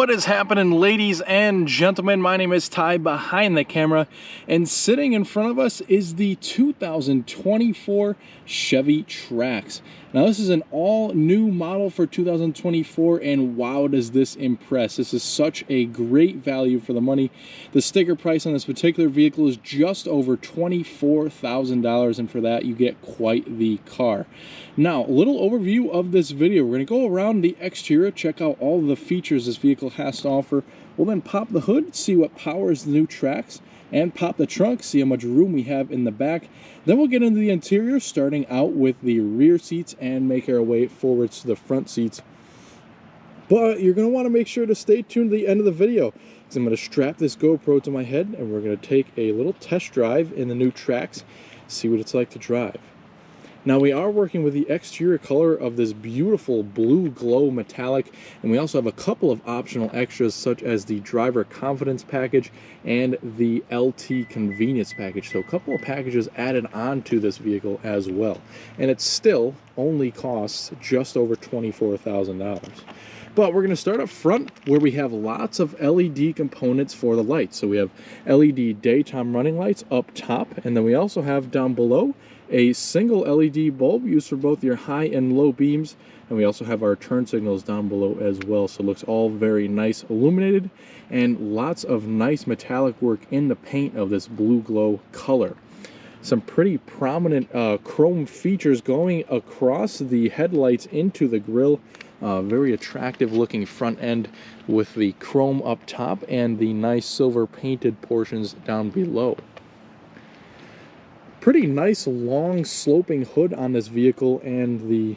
What is happening, ladies and gentlemen? My name is Ty behind the camera, and sitting in front of us is the 2024 Chevy Trax. Now, this is an all-new model for 2024, and wow, does this impress. This is such a great value for the money. The sticker price on this particular vehicle is just over $24,000, and for that, you get quite the car. Now, a little overview of this video. We're going to go around the exterior, check out all of the features this vehicle has to offer. We'll then pop the hood, see what powers the new Trax, and pop the trunk, see how much room we have in the back. Then we'll get into the interior, starting out with the rear seats and make our way forwards to the front seats. But you're going to want to make sure to stay tuned to the end of the video, because I'm going to strap this GoPro to my head and we're going to take a little test drive in the new Trax, see what it's like to drive. Now, we are working with the exterior color of this beautiful blue glow metallic, and we also have a couple of optional extras such as the driver confidence package and the LT convenience package. So a couple of packages added on to this vehicle as well. And it still only costs just over $24,000. But we're going to start up front where we have lots of LED components for the lights. So we have LED daytime running lights up top, and then we also have down below a single LED bulb used for both your high and low beams, and we also have our turn signals down below as well. So it looks all very nice illuminated, and lots of nice metallic work in the paint of this blue glow color. Some pretty prominent chrome features going across the headlights into the grille. Very attractive looking front end with the chrome up top and the nice silver painted portions down below. Pretty nice long sloping hood on this vehicle, and the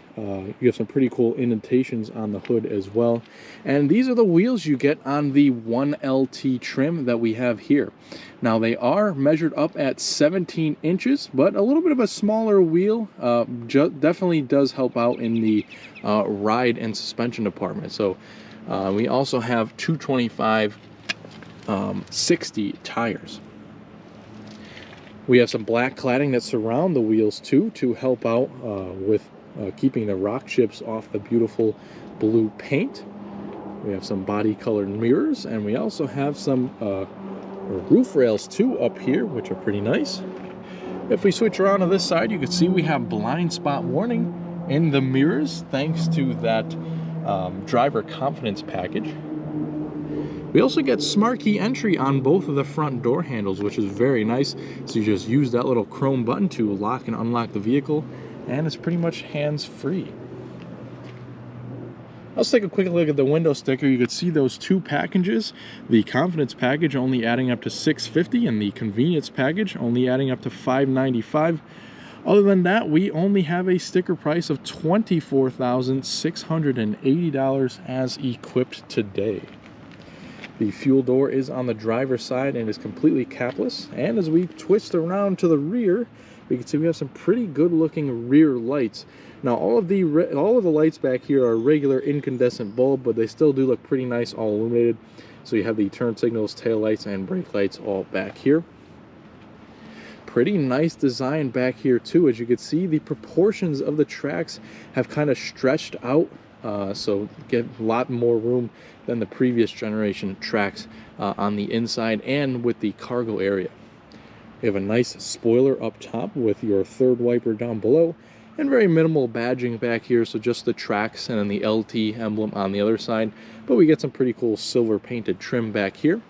you have some pretty cool indentations on the hood as well. And these are the wheels you get on the 1LT trim that we have here. Now, they are measured up at 17 inches, but a little bit of a smaller wheel definitely does help out in the ride and suspension department. So we also have 225/60 tires. We have some black cladding that surround the wheels too to help out with keeping the rock chips off the beautiful blue paint. We have some body colored mirrors, and we also have some roof rails too up here, which are pretty nice. If we switch around to this side, you can see we have blind spot warning in the mirrors thanks to that driver confidence package. We also get smart key entry on both of the front door handles, which is very nice. So you just use that little chrome button to lock and unlock the vehicle, and it's pretty much hands-free. Let's take a quick look at the window sticker. You can see those two packages. The confidence package only adding up to $650, and the convenience package only adding up to $595. Other than that, we only have a sticker price of $24,680 as equipped today. The fuel door is on the driver's side and is completely capless. And as we twist around to the rear, we can see we have some pretty good looking rear lights. Now, all of the lights back here are regular incandescent bulb, but they still do look pretty nice, all illuminated. So you have the turn signals, tail lights, and brake lights all back here. Pretty nice design back here too. As you can see, the proportions of the Trax have kind of stretched out. So get a lot more room than the previous generation Trax on the inside and with the cargo area. We have a nice spoiler up top with your third wiper down below, and very minimal badging back here, so just the Trax and then the LT emblem on the other side. But we get some pretty cool silver painted trim back here.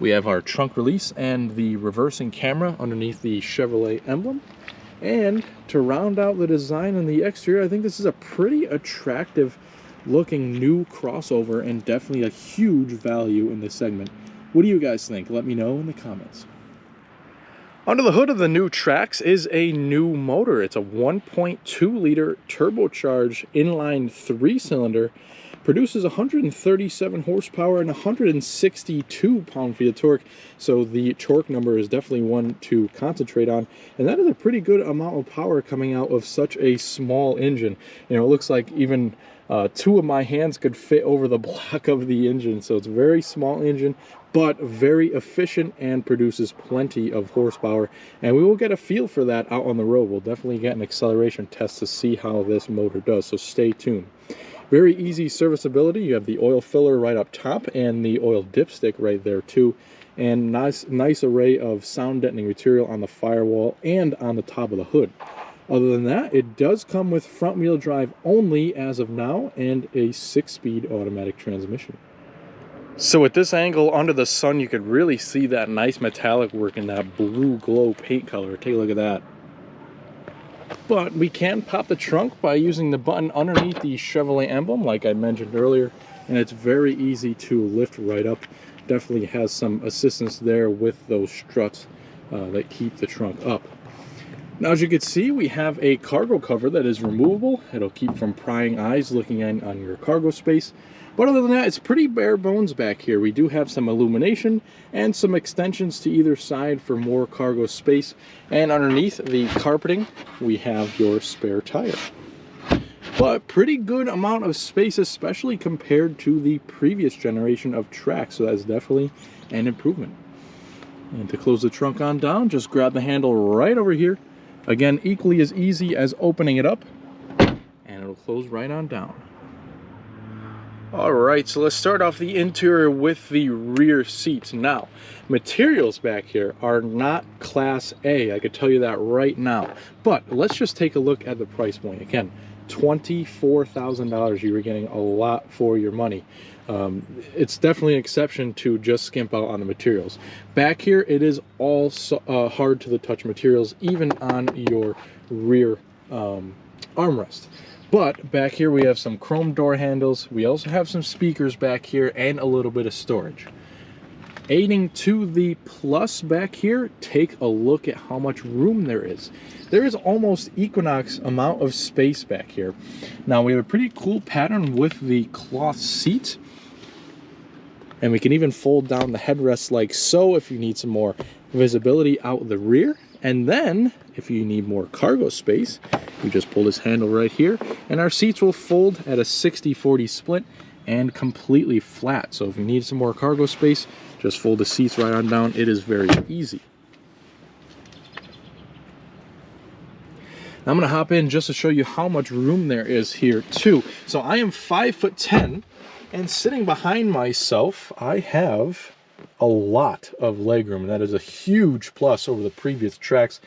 We have our trunk release and the reversing camera underneath the Chevrolet emblem. And to round out the design on the exterior, I think this is a pretty attractive looking new crossover and definitely a huge value in this segment. What do you guys think? Let me know in the comments. Under the hood of the new Trax is a new motor. It's a 1.2 liter turbocharged inline 3-cylinder. Produces 137 horsepower and 162 pound-feet of torque, so the torque number is definitely one to concentrate on, and that is a pretty good amount of power coming out of such a small engine. You know, it looks like even two of my hands could fit over the block of the engine, so it's a very small engine, but very efficient and produces plenty of horsepower, and we will get a feel for that out on the road. We'll definitely get an acceleration test to see how this motor does, so stay tuned. Very easy serviceability. You have the oil filler right up top and the oil dipstick right there too. And nice array of sound deadening material on the firewall and on the top of the hood. Other than that, it does come with front wheel drive only as of now and a 6-speed automatic transmission. So at this angle under the sun, you could really see that nice metallic work in that blue glow paint color. Take a look at that. But we can pop the trunk by using the button underneath the Chevrolet emblem, like I mentioned earlier, and it's very easy to lift right up. Definitely has some assistance there with those struts that keep the trunk up. Now, as you can see, we have a cargo cover that is removable. It'll keep from prying eyes looking in on your cargo space. But other than that, it's pretty bare bones back here. We do have some illumination and some extensions to either side for more cargo space. And underneath the carpeting, we have your spare tire. But pretty good amount of space, especially compared to the previous generation of Trax. So that's definitely an improvement. And to close the trunk on down, just grab the handle right over here. Again, equally as easy as opening it up, and it'll close right on down. Alright, so let's start off the interior with the rear seats. Now, materials back here are not Class A, I could tell you that right now. But let's just take a look at the price point. Again, $24,000, you were getting a lot for your money. It's definitely an exception to just skimp out on the materials. Back here, it is all hard to the touch materials, even on your rear armrest. But back here we have some chrome door handles. We also have some speakers back here and a little bit of storage. Aiding to the plus back here, take a look at how much room there is. There is almost Equinox amount of space back here. Now we have a pretty cool pattern with the cloth seat. And we can even fold down the headrest like so if you need some more visibility out the rear. And then if you need more cargo space, you just pull this handle right here and our seats will fold at a 60-40 split and completely flat. So if you need some more cargo space, just fold the seats right on down. It is very easy. Now I'm going to hop in just to show you how much room there is here too. So I am 5'10", and sitting behind myself, I have a lot of legroom. And that is a huge plus over the previous Trax,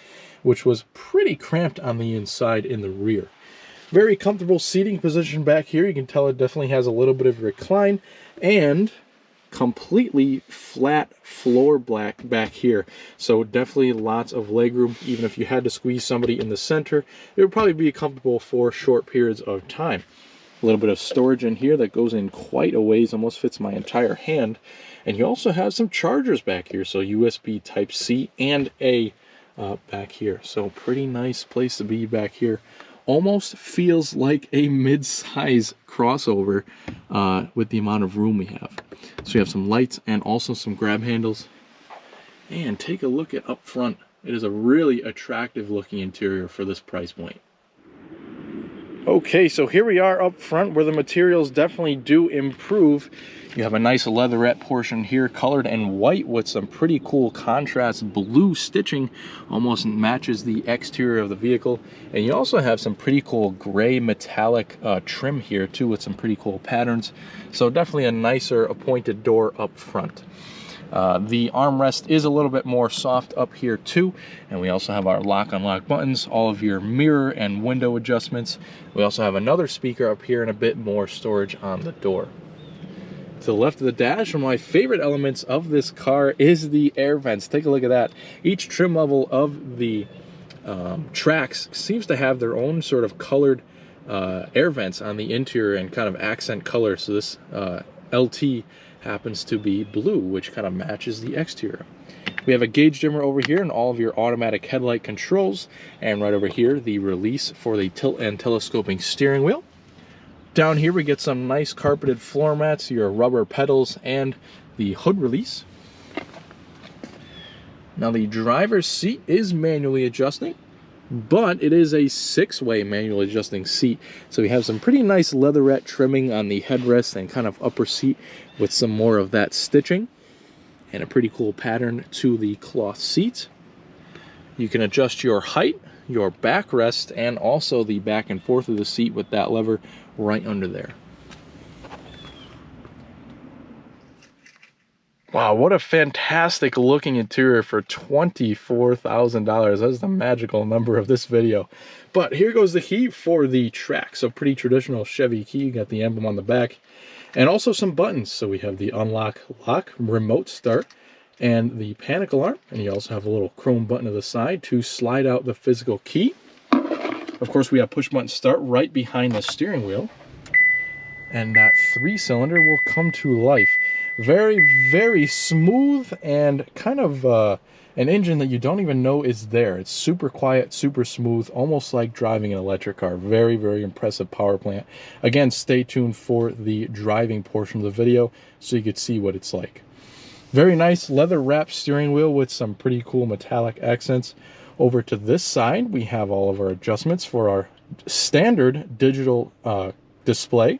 which was pretty cramped on the inside in the rear. Very comfortable seating position back here. You can tell it definitely has a little bit of recline and completely flat floor back here. So definitely lots of legroom. Even if you had to squeeze somebody in the center, it would probably be comfortable for short periods of time. A little bit of storage in here that goes in quite a ways, almost fits my entire hand. And you also have some chargers back here, so USB Type-C and A back here. So pretty nice place to be back here. Almost feels like a mid-size crossover with the amount of room we have. So we have some lights and also some grab handles. And take a look at up front. It is a really attractive looking interior for this price point. Okay, so here we are up front where the materials definitely do improve. You have a nice leatherette portion here, colored in white with some pretty cool contrast blue stitching, almost matches the exterior of the vehicle. And you also have some pretty cool gray metallic trim here too, with some pretty cool patterns. So definitely a nicer pointed door up front. The armrest is a little bit more soft up here too, and we also have our lock-unlock buttons, all of your mirror and window adjustments. We also have another speaker up here and a bit more storage on the door. To the left of the dash, one of my favorite elements of this car is the air vents. Take a look at that. Each trim level of the Trax seems to have their own sort of colored air vents on the interior and kind of accent color. So this LT happens to be blue, which kind of matches the exterior. We have a gauge dimmer over here and all of your automatic headlight controls, and right over here the release for the tilt and telescoping steering wheel. Down here we get some nice carpeted floor mats, your rubber pedals, and the hood release. Now the driver's seat is manually adjusting, but it is a 6-way manual adjusting seat. So we have some pretty nice leatherette trimming on the headrest and kind of upper seat with some more of that stitching, and a pretty cool pattern to the cloth seat. You can adjust your height, your backrest, and also the back and forth of the seat with that lever right under there. Wow, what a fantastic looking interior for $24,000. That's the magical number of this video. But here goes the key for the Trax. So pretty traditional Chevy key. You got the emblem on the back and also some buttons. So we have the unlock, lock, remote start, and the panic alarm. And you also have a little chrome button to the side to slide out the physical key. Of course, we have push button start right behind the steering wheel. And that 3-cylinder will come to life. Very, very smooth and kind of an engine that you don't even know is there. It's super quiet, super smooth, almost like driving an electric car. Very, very impressive power plant. Again, stay tuned for the driving portion of the video so you could see what it's like. Very nice leather wrapped steering wheel with some pretty cool metallic accents. Over to this side, we have all of our adjustments for our standard digital display.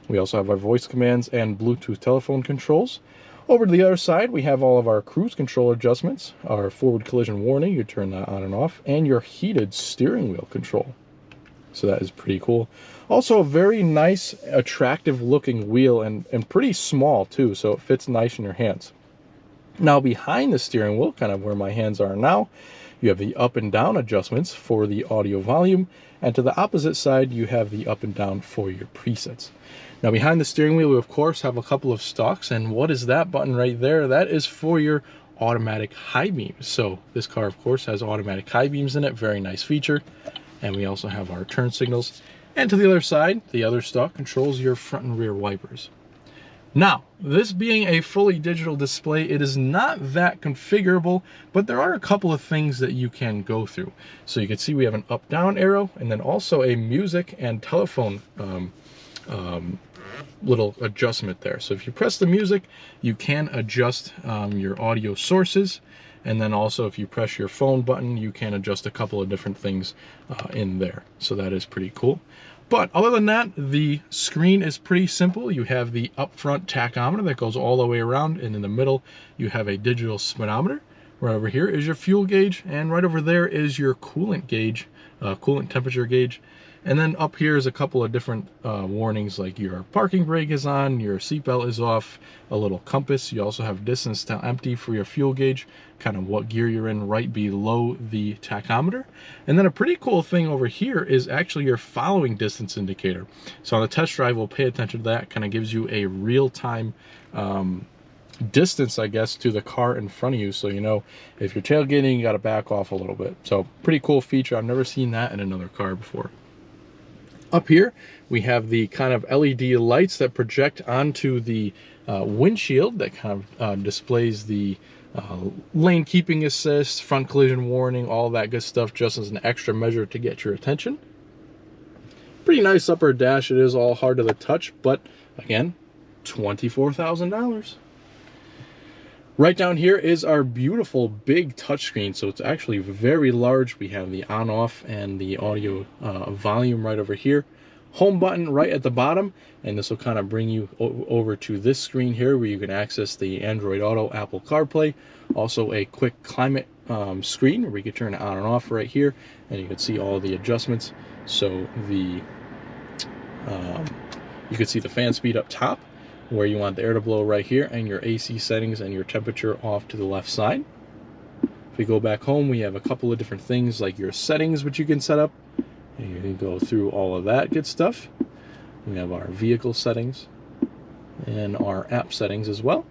We also have our voice commands and Bluetooth telephone controls. Over to the other side, we have all of our cruise control adjustments, our forward collision warning, you turn that on and off, and your heated steering wheel control. So that is pretty cool. Also a very nice, attractive looking wheel and pretty small too, so it fits nice in your hands. Now behind the steering wheel, kind of where my hands are now, you have the up and down adjustments for the audio volume, and to the opposite side, you have the up and down for your presets. Now behind the steering wheel, we of course have a couple of stalks, and what is that button right there? That is for your automatic high beams. So this car of course has automatic high beams in it, very nice feature. And we also have our turn signals. And to the other side, the other stalk controls your front and rear wipers. Now, this being a fully digital display, it is not that configurable, but there are a couple of things that you can go through. So you can see we have an up-down arrow, and then also a music and telephone little adjustment there. So if you press the music, you can adjust your audio sources. And then also if you press your phone button, you can adjust a couple of different things in there. So that is pretty cool. But other than that, the screen is pretty simple. You have the up-front tachometer that goes all the way around, and in the middle, you have a digital speedometer. Right over here is your fuel gauge, and right over there is your coolant gauge, coolant temperature gauge. And then up here is a couple of different warnings, like your parking brake is on, your seatbelt is off, a little compass. You also have distance to empty for your fuel gauge, kind of what gear you're in right below the tachometer. And then a pretty cool thing over here is actually your following distance indicator. So on the test drive, we'll pay attention to that. Kind of gives you a real-time distance, I guess, to the car in front of you, so you know if you're tailgating, you got to back off a little bit. So pretty cool feature. I've never seen that in another car before. Up here, we have the kind of LED lights that project onto the windshield that kind of displays the lane keeping assist, front collision warning, all that good stuff, just as an extra measure to get your attention. Pretty nice upper dash. It is all hard to the touch, but again, $24,000. Right down here is our beautiful big touchscreen. So it's actually very large. We have the on off and the audio volume right over here. Home button right at the bottom, and this will kind of bring you over to this screen here where you can access the Android Auto, Apple CarPlay. Also a quick climate screen where we can turn it on and off right here, and you can see all the adjustments. So the you can see the fan speed up top, where you want the air to blow right here, and your AC settings and your temperature off to the left side. If we go back home, we have a couple of different things like your settings, which you can set up. And you can go through all of that good stuff. We have our vehicle settings and our app settings as well.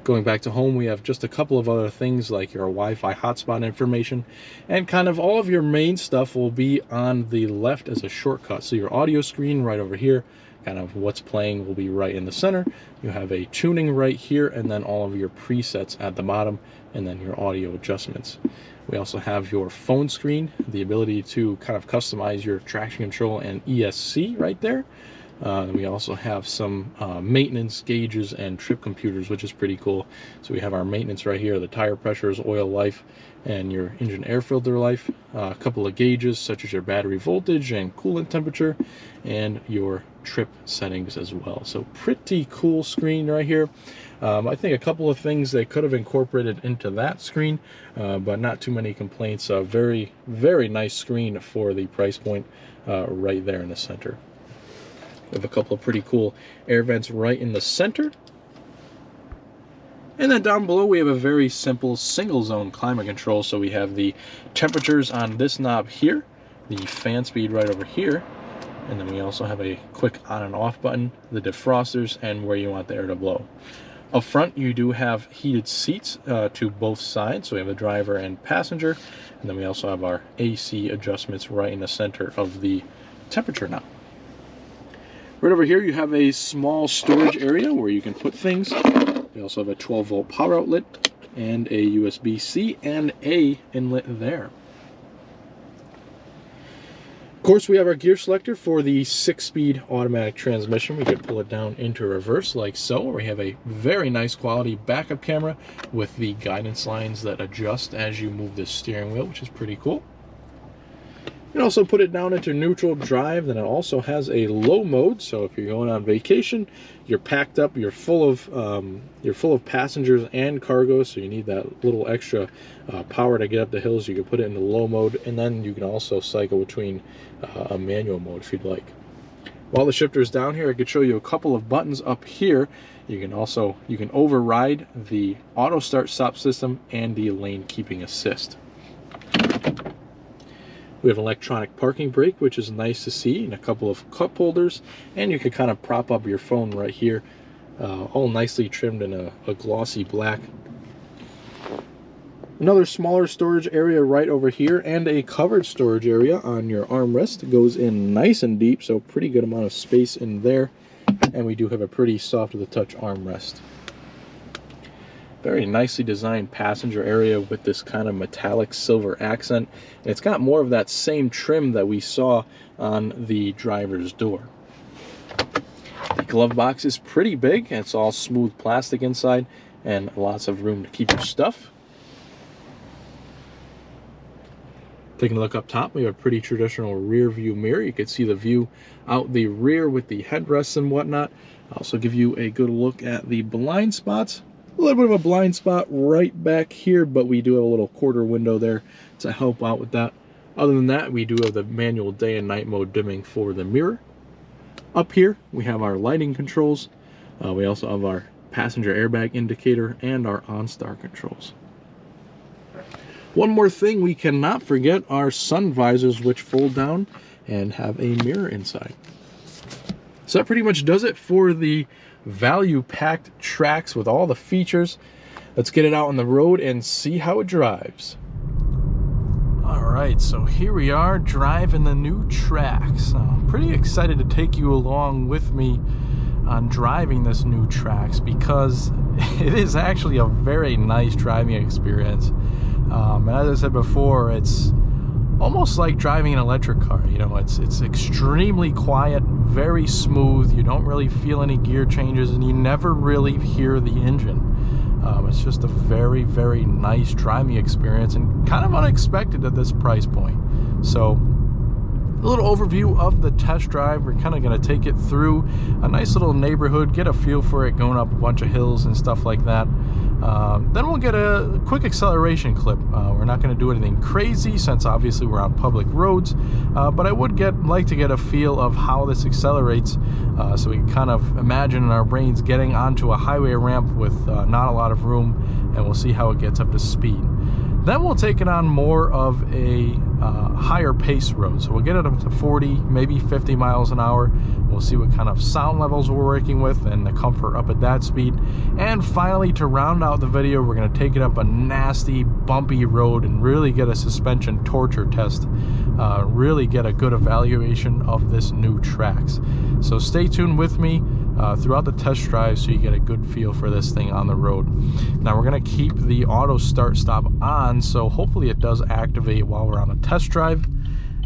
Going back to home, we have just a couple of other things like your Wi-Fi hotspot information, and kind of all of your main stuff will be on the left as a shortcut. So your audio screen right over here, kind of what's playing will be right in the center. You have a tuning right here, and then all of your presets at the bottom, and then your audio adjustments. We also have your phone screen, the ability to kind of customize your traction control and ESC right there. We also have some maintenance gauges and trip computers, which is pretty cool. So we have our maintenance right here, the tire pressures, oil life, and your engine air filter life. A couple of gauges such as your battery voltage and coolant temperature, and your trip settings as well. So pretty cool screen right here. I think a couple of things they could have incorporated into that screen, but not too many complaints. Very, very nice screen for the price point right there in the center. We have a couple of pretty cool air vents right in the center. And then down below we have a very simple single zone climate control. So we have the temperatures on this knob here, the fan speed right over here, and then we also have a quick on and off button, the defrosters, and where you want the air to blow. Up front you do have heated seats to both sides, so we have a driver and passenger, and then we also have our AC adjustments right in the center of the temperature knob. Right over here you have a small storage area where you can put things. We also have a 12-volt power outlet and a USB-C and A inlet there. Of course, we have our gear selector for the 6-speed automatic transmission. We could pull it down into reverse like so. We have a very nice quality backup camera with the guidance lines that adjust as you move the steering wheel, which is pretty cool. You can also put it down into neutral drive. Then it also has a low mode, so if you're going on vacation, you're packed up, you're full of passengers and cargo, so you need that little extra power to get up the hills. You can put it in the low mode, and then you can also cycle between a manual mode if you'd like. While the shifter is down here, I could show you a couple of buttons up here. You can override the auto start stop system and the lane keeping assist. We have an electronic parking brake, which is nice to see, and a couple of cup holders, and you can kind of prop up your phone right here, all nicely trimmed in a glossy black. Another smaller storage area right over here, and a covered storage area on your armrest. It goes in nice and deep, so pretty good amount of space in there, and we do have a pretty soft to the touch armrest. Very nicely designed passenger area with this kind of metallic silver accent. And it's got more of that same trim that we saw on the driver's door. The glove box is pretty big, and it's all smooth plastic inside and lots of room to keep your stuff. Taking a look up top, we have a pretty traditional rear view mirror. You can see the view out the rear with the headrests and whatnot. I'll also give you a good look at the blind spots. A little bit of a blind spot right back here, but we do have a little quarter window there to help out with that. Other than that, we do have the manual day and night mode dimming for the mirror. Up here, we have our lighting controls. We also have our passenger airbag indicator and our OnStar controls. One more thing we cannot forget are sun visors, which fold down and have a mirror inside. So that pretty much does it for the value-packed Trax with all the features. Let's get it out on the road and see how it drives. Alright, so here we are driving the new Trax. I'm pretty excited to take you along with me on driving this new Trax because it is actually a very nice driving experience. And as I said before, it's almost like driving an electric car. You know, it's extremely quiet, very smooth. You don't really feel any gear changes, and you never really hear the engine. It's just a very, very nice driving experience and kind of unexpected at this price point. So a little overview of the test drive. We're kind of going to take it through a nice little neighborhood, get a feel for it going up a bunch of hills and stuff like that. Then we'll get a quick acceleration clip. We're not going to do anything crazy since obviously we're on public roads, but I would like to get a feel of how this accelerates, so we can kind of imagine in our brains getting onto a highway ramp with not a lot of room, and we'll see how it gets up to speed. Then we'll take it on more of a higher pace road. So we'll get it up to 40, maybe 50 miles an hour. We'll see what kind of sound levels we're working with and the comfort up at that speed. And finally, to round out the video, we're going to take it up a nasty, bumpy road and really get a suspension torture test. Really get a good evaluation of this new Trax. So stay tuned with me throughout the test drive so you get a good feel for this thing on the road. Now we're going to keep the auto start stop on, so hopefully it does activate while we're on a test drive.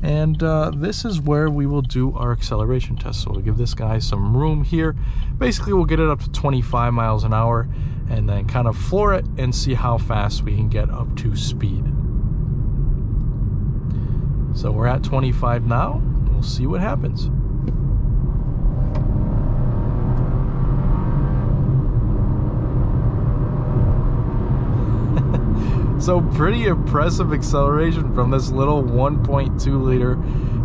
And this is where we will do our acceleration test. So we'll give this guy some room here. Basically we'll get it up to 25 miles an hour and then kind of floor it and see how fast we can get up to speed. So we're at 25 now. We'll see what happens. So pretty impressive acceleration from this little 1.2 liter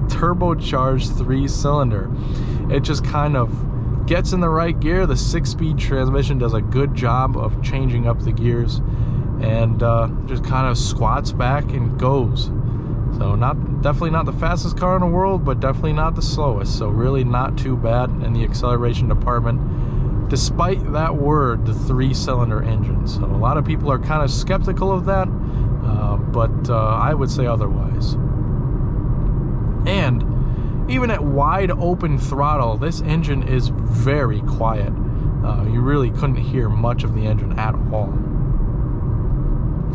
turbocharged 3-cylinder. It just kind of gets in the right gear. The 6-speed transmission does a good job of changing up the gears, and just kind of squats back and goes. So definitely not the fastest car in the world, but definitely not the slowest. So really not too bad in the acceleration department, despite that word, the 3-cylinder engine. So a lot of people are kind of skeptical of that, but I would say otherwise. And even at wide open throttle, this engine is very quiet. You really couldn't hear much of the engine at all.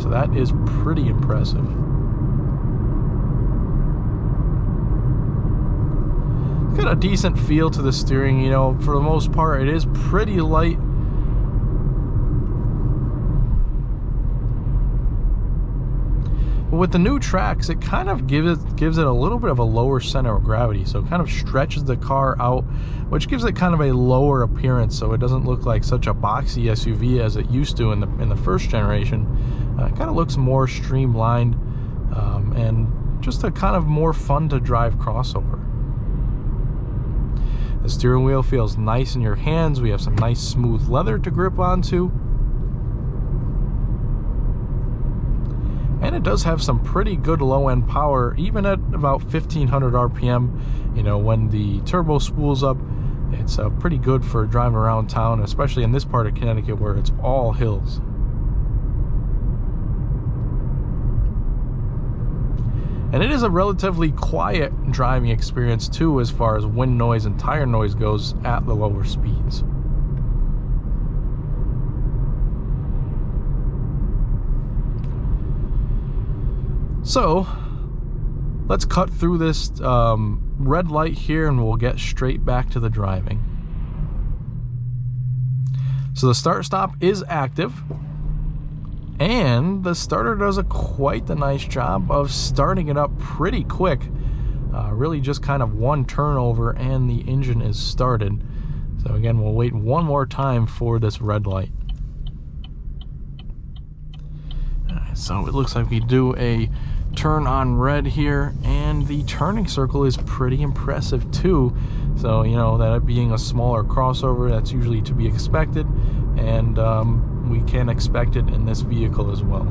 So that is pretty impressive. It's got a decent feel to the steering, you know, for the most part. It is pretty light. But with the new Trax, it kind of gives it a little bit of a lower center of gravity, so it kind of stretches the car out, which gives it kind of a lower appearance, so it doesn't look like such a boxy SUV as it used to in the first generation. It kind of looks more streamlined, and just a kind of more fun to drive crossover. The steering wheel feels nice in your hands. We have some nice smooth leather to grip onto. And it does have some pretty good low-end power, even at about 1500 RPM. You know, when the turbo spools up, it's pretty good for driving around town, especially in this part of Connecticut where it's all hills. And it is a relatively quiet driving experience too, as far as wind noise and tire noise goes at the lower speeds. So let's cut through this red light here and we'll get straight back to the driving. So the start stop is active, and the starter does quite a nice job of starting it up pretty quick. Really just kind of one turnover and the engine is started. So again, we'll wait one more time for this red light. So it looks like we do a turn on red here, and the turning circle is pretty impressive too. So, you know, that being a smaller crossover, that's usually to be expected, and we can expect it in this vehicle as well.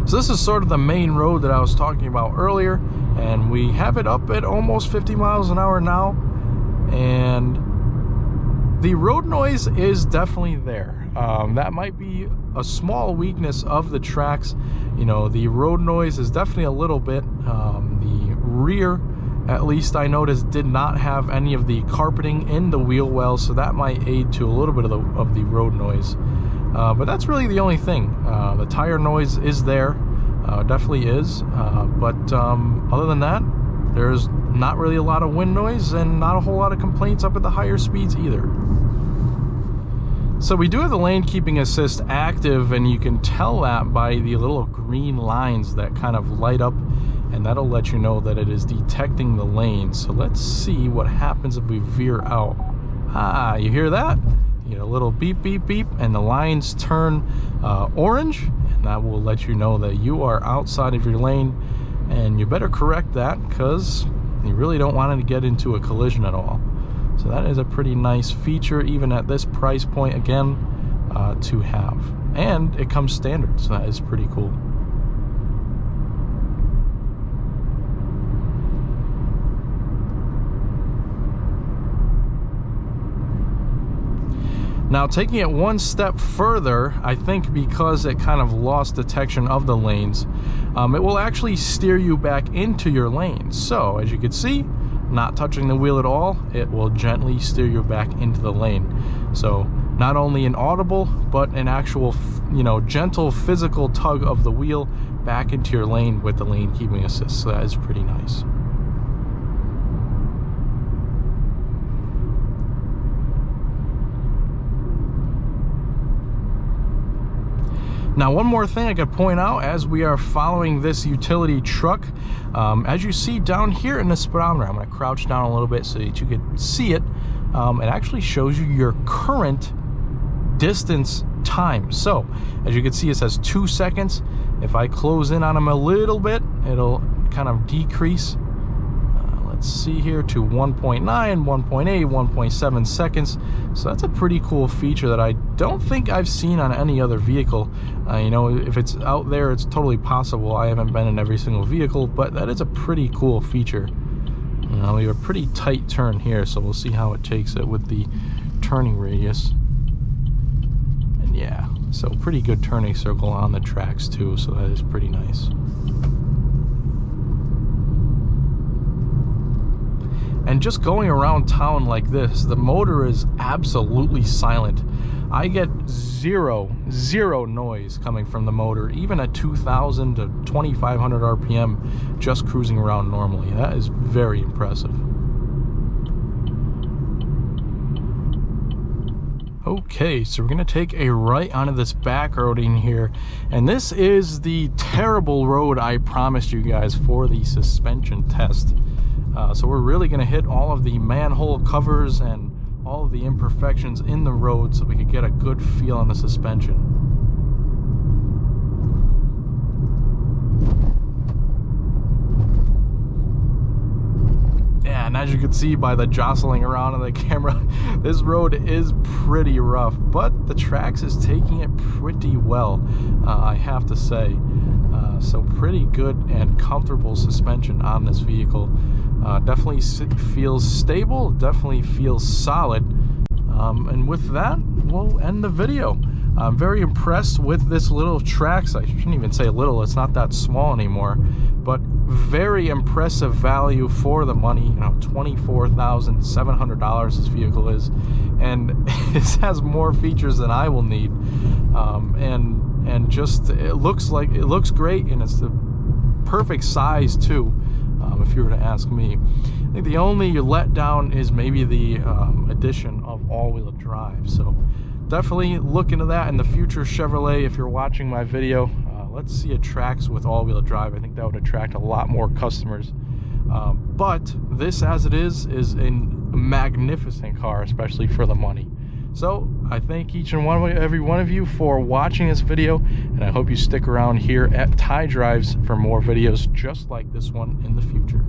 So this is sort of the main road that I was talking about earlier, and we have it up at almost 50 miles an hour now, and the road noise is definitely there. That might be a small weakness of the Trax. You know, the road noise is definitely a little bit. The rear, at least I noticed, did not have any of the carpeting in the wheel wells, so that might aid to a little bit of the road noise. But that's really the only thing. The tire noise is there, definitely is. But other than that, there's not really a lot of wind noise and not a whole lot of complaints up at the higher speeds either. So we do have the lane keeping assist active, and you can tell that by the little green lines that kind of light up, and that'll let you know that it is detecting the lane. So let's see what happens if we veer out. Ah, you hear that? You get a little beep, beep, beep, and the lines turn orange, and that will let you know that you are outside of your lane, and you better correct that because you really don't want to get into a collision at all. So that is a pretty nice feature, even at this price point, again, to have. And it comes standard, so that is pretty cool. Now, taking it one step further, I think because it kind of lost detection of the lanes, it will actually steer you back into your lane. So, as you can see, not touching the wheel at all, it will gently steer you back into the lane. So not only an audible, but an actual, you know, gentle physical tug of the wheel back into your lane with the lane keeping assist. So that is pretty nice. Now, one more thing I could point out as we are following this utility truck, as you see down here in the speedometer, I'm going to crouch down a little bit so that you can see it. It actually shows you your current distance time. So, as you can see, it says 2 seconds. If I close in on them a little bit, it'll kind of decrease. let's see here, to 1.9, 1.8, 1.7 seconds. So that's a pretty cool feature that I don't think I've seen on any other vehicle. You know, if it's out there, it's totally possible. I haven't been in every single vehicle, but that is a pretty cool feature. You know, we have a pretty tight turn here, so we'll see how it takes it with the turning radius. And yeah, so pretty good turning circle on the Trax too, so that is pretty nice. And just going around town like this, the motor is absolutely silent. I get zero noise coming from the motor, even at 2,000 to 2,500 RPM, just cruising around normally. That is very impressive. Okay, so we're gonna take a right onto this back road in here, and this is the terrible road I promised you guys for the suspension test. So we're really gonna hit all of the manhole covers and all of the imperfections in the road so we can get a good feel on the suspension. Yeah, and as you can see by the jostling around on the camera, this road is pretty rough, but the Trax is taking it pretty well, I have to say. So pretty good and comfortable suspension on this vehicle. Definitely feels stable, definitely feels solid. And with that, we'll end the video. I'm very impressed with this little Trax. I shouldn't even say little, it's not that small anymore, but very impressive value for the money. You know, $24,700 this vehicle is, and it has more features than I will need. And just it looks great, and it's the perfect size too. If you were to ask me, I think the only letdown is maybe the addition of all-wheel drive. So definitely look into that in the future, Chevrolet. If you're watching my video, let's see a Trax with all-wheel drive. I think that would attract a lot more customers. But this, as it is a magnificent car, especially for the money. So I thank every one of you for watching this video, and I hope you stick around here at Ty Drives for more videos just like this one in the future.